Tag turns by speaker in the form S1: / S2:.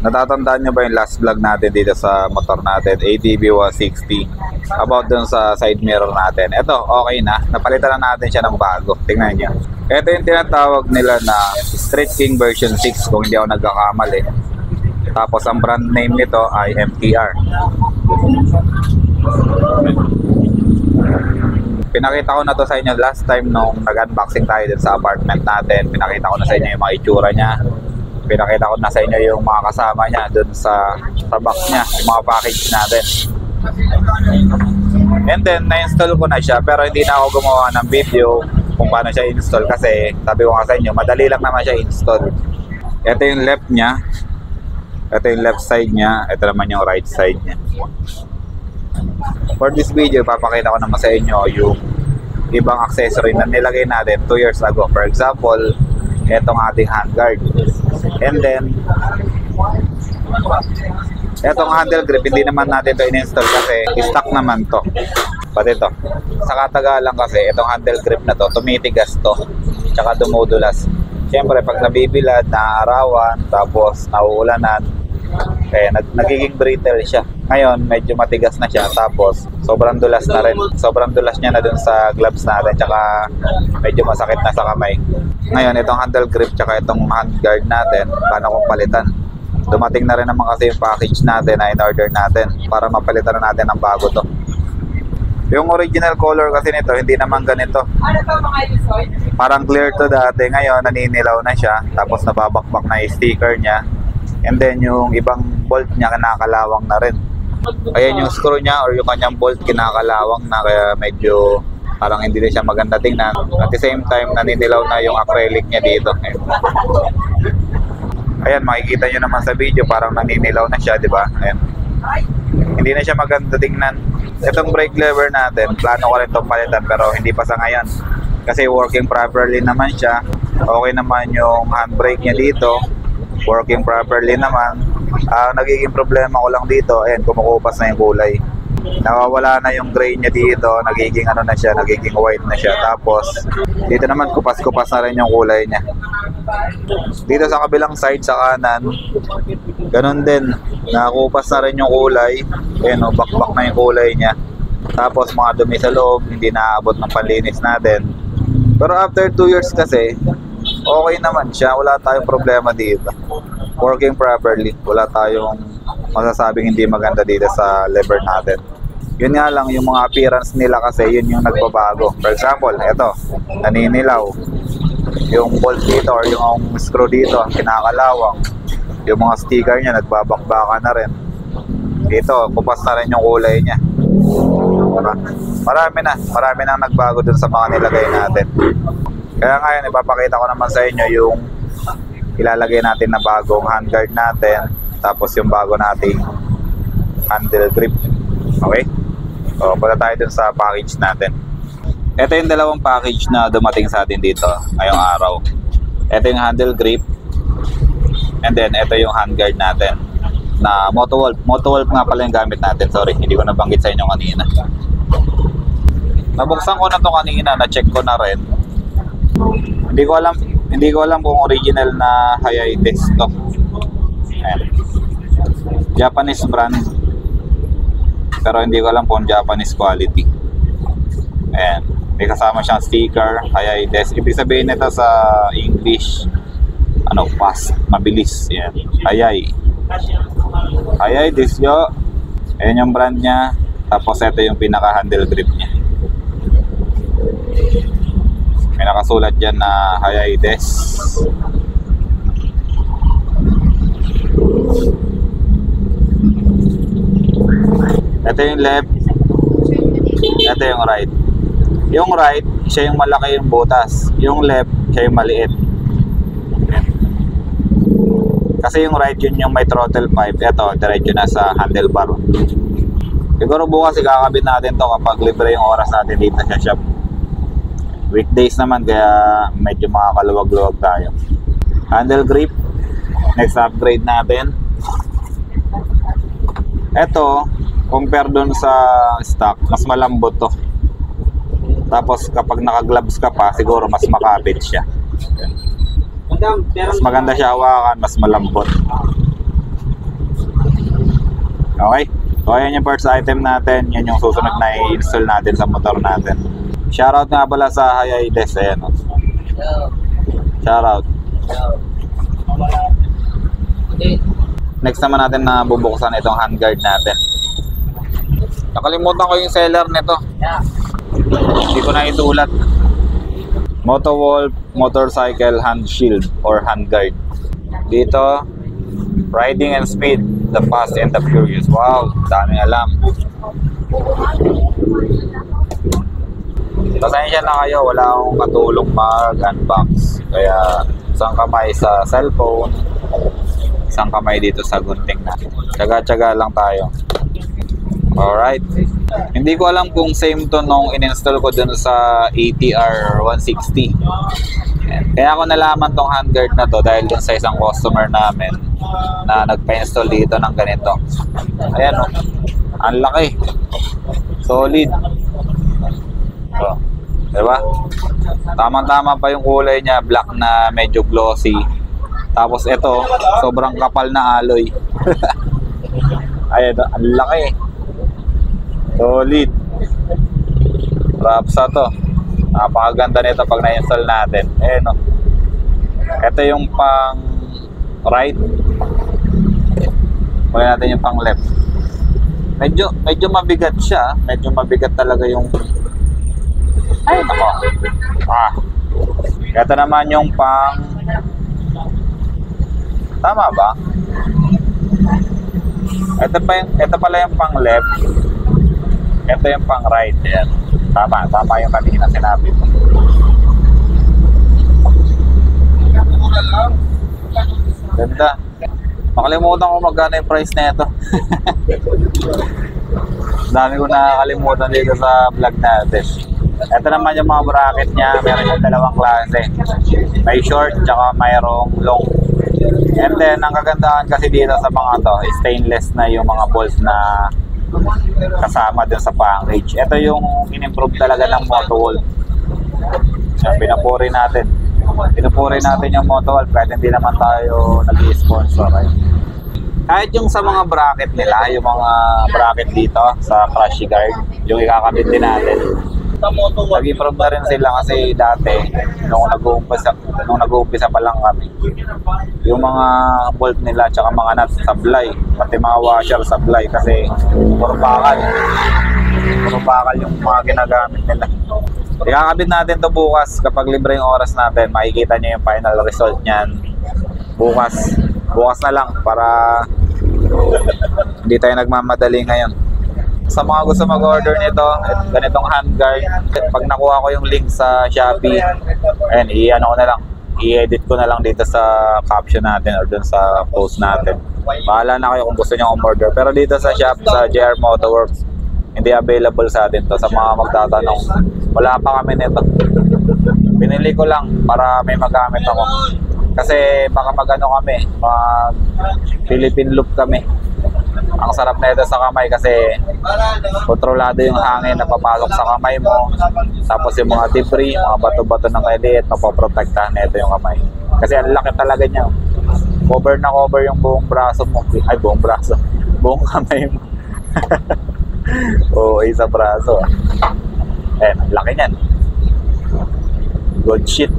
S1: Natatandaan nyo ba yung last vlog natin dito sa motor natin, ATV 160, about dun sa side mirror natin? Ito, okay na. Napalitan na natin siya ng bago. Tingnan nyo. Ito yung tinatawag nila na Street King version 6 kung hindi ako nagkakamali. Tapos ang brand name nito ay MTR. Pinakita ko na to sa inyo last time nung nag-unboxing tayo dun sa apartment natin. Pinakita ko na sa inyo yung mga itsura niya. Pinakita ko na sa inyo yung mga kasama niya dun sa box niya, yung mga package natin. And then, na-install ko na siya pero hindi na ako gumawa ng video kung paano siya install kasi sabi ko nga sa inyo, madali lang naman siya install. Ito yung left niya. Ito yung left side niya. Ito naman yung right side niya. For this video, papakita ko naman sa inyo yung ibang accessory na nilagay natin 2 years ago. For example, etong ating handguard. And then, etong handle grip, hindi naman natin to in-install kasi stock naman to. Pati to. Sa katagalan kasi, etong handle grip na to, tumitigas to. Tsaka dumudulas. Siyempre, pag nabibilad, naaarawan, tapos nauulanan, nagiging brittle siya. Ngayon, medyo matigas na siya. Tapos, sobrang dulas na rin. Sobrang dulas niya na dun sa gloves natin. Tsaka, medyo masakit na sa kamay. Ngayon, itong handle grip tsaka itong handguard natin, paano kung palitan? Dumating na rin naman kasi yung package natin na in-order natin para mapalitan na natin ng bago to. Yung original color kasi nito, hindi naman ganito. Parang clear to dati. Ngayon, naninilaw na siya. Tapos, nababakbak na yung sticker niya. And then, yung ibang bolt niya, kinakalawang na rin. Ayan yung screw niya or yung kanyang bolt, kinakalawang na kaya medyo parang hindi na siya maganda tingnan. At the same time, naninilaw na yung acrylic niya dito. Ayan, makikita nyo naman sa video, parang naninilaw na siya, di ba? Ayan. Hindi na siya maganda tingnan. Itong brake lever natin, plano ko rin itong palitan pero hindi pa sa ngayon. Kasi working properly naman siya. Okay naman yung handbrake niya dito. Working properly naman. Nagiging problema ko lang dito, ayan, kumukupas na yung kulay. Nawawala na yung gray niya dito, nagiging ano na siya, nagiging white na siya. Tapos dito naman kupas-kupas na rin yung kulay niya. Dito sa kabilang side sa kanan, ganun din, nakupas na rin yung kulay. Ayan, bakbak na yung kulay niya. Tapos mga dumi sa loob, hindi naaabot ng panlinis natin. Pero after 2 years kasi, okay naman siya, wala tayong problema dito. Working properly, wala tayong masasabing hindi maganda dito sa lever natin. Yun nga lang, yung mga appearance nila kasi, yun yung nagbabago. For example, ito, naninilaw. Yung bolt dito or yung screw dito, kinakalawang. Yung mga sticker niya, nagbabakbaka na rin. Dito, kupas na rin yung kulay niya. Diba? Marami na nagbago dun sa mga nilagay natin. Kaya ngayon, ipapakita ko naman sa inyo yung ilalagay natin na bagong handguard natin. Tapos yung bago nating handle grip. Okay? So, punta tayo dun sa package natin. Ito yung dalawang package na dumating sa atin dito ngayong araw. Ito yung handle grip. And then, ito yung handguard natin na Motowolf. Motowolf nga pala yung gamit natin. Sorry, hindi ko nabanggit sa inyo kanina. Nabuksan ko na to kanina. Na-check ko na rin. Hindi ko alam kung original na Hayaides to. Ayan. Japanese brand. Pero hindi ko alam kung Japanese quality. Ayan. May kasama siyang sticker, Hayaides. Ibig sabihin nito sa English, fast, mabilis. Ayan. Hayaides yo. Ayan yung brand niya. Tapos ito yung pinaka-handle grip niya. May nakasulat dyan na Hayaides. Ito yung left. Ito yung right. Yung right, siya yung malaki yung butas. Yung left, siya yung maliit. Kasi yung right, yun yung may throttle pipe. Ito, diretso na sa handlebar. Siguro bukas ikakabit natin to kapag libre yung oras natin dito sa shop. Weekdays naman, kaya medyo makakaluwag-luwag tayo. Handle grip. Next upgrade natin. Ito, compare dun sa stock, mas malambot to. Tapos kapag naka-gloves ka pa, siguro mas makapit siya. Mas maganda siya hawakan, mas malambot. Okay? So ayan yung first item natin. Yan yung susunod na i-install natin sa motor natin. Shoutout nga pala sa Hayaides. Ayan, oh. Shoutout. Next naman natin na bubuksan itong handguard natin. Nakalimutan ko yung seller nito. Hindi ko na itulat. Motowolf Motorcycle Hand Shield or Handguard. Dito, riding and speed, the fast and the furious. Wow, daming alam. Pasensya na kayo, wala akong katulong mag-unbox. Kaya isang kamay sa cellphone, isang kamay dito sa gunting na. Tsaga-tsaga lang tayo. Alright. Hindi ko alam kung same to nung in-install ko dun sa ATR 160. Kaya ako nalaman tong handguard na to dahil dun sa isang customer namin na nagpa-install dito ng ganito. Ayan o. Ang laki. Solid. So, diba? Tamang-tama pa yung kulay niya. Black na medyo glossy. Tapos ito, sobrang kapal na alloy. Ayan o. Ang laki. Solid. Rapsa to. Napakaganda nito pag na-install natin. Eh no. Ito yung pang right. Kunin natin yung pang left. Medyo mabigat siya. Medyo mabigat talaga yung... Ay nako. Ito naman yung pang... Tama ba? Ito pala yung pang left. Ito yung pang right. Ayan. Tama yung kanina sinabi ko. Ganda. Makalimutan ko magkano yung price na ito. Dami ko nakakalimutan dito sa vlog natin. Ito naman yung mga bracket niya. Meron yung dalawang klase. May short tsaka mayroong long. And then ang kagandahan kasi dito sa mga to, stainless na yung mga balls na kasama dun sa package. Ito yung in-improve talaga ng Motowolf. Pinupuri natin yung Motowolf kahit hindi naman tayo nag-i-sponsor. Kahit yung sa mga bracket nila, yung mga bracket dito sa crash guard, yung ikakabit din natin, nag-improve na rin sila kasi dati nung nag-uumpisa pa lang kami, yung mga bolt nila tsaka mga nuts sablay, pati mga washer sablay kasi puro bakal yung mga ginagamit nila. Ikakabit natin to bukas kapag libre yung oras natin. Makikita nyo yung final result nyan bukas na lang para hindi tayo nagmamadali ngayon. Sa mga gusto mag-order nito, ganitong handguard, pag nakuha ko yung link sa Shopee, ayan, i-edit ko na lang dito sa caption natin or dun sa post natin. Bahala na kayo kung gusto nyo umorder. Pero dito sa shop, sa JR Motorworks, hindi available sa atin to. Sa mga magtatanong, wala pa kami nito. Binili ko lang para may magamit ako. Kasi baka mag-ano kami, mag Philippine loop kami. Ang sarap na ito sa kamay kasi kontrolado yung hangin na papasok sa kamay mo. Tapos yung mga debris, mga bato-bato ng edit, mapoprotektahan na ito yung kamay. Kasi ang laki talaga niya. Cover na cover yung buong braso mo. Ay, buong braso. Buong kamay mo. Oo, isa braso. Ang laki niyan. Good shit.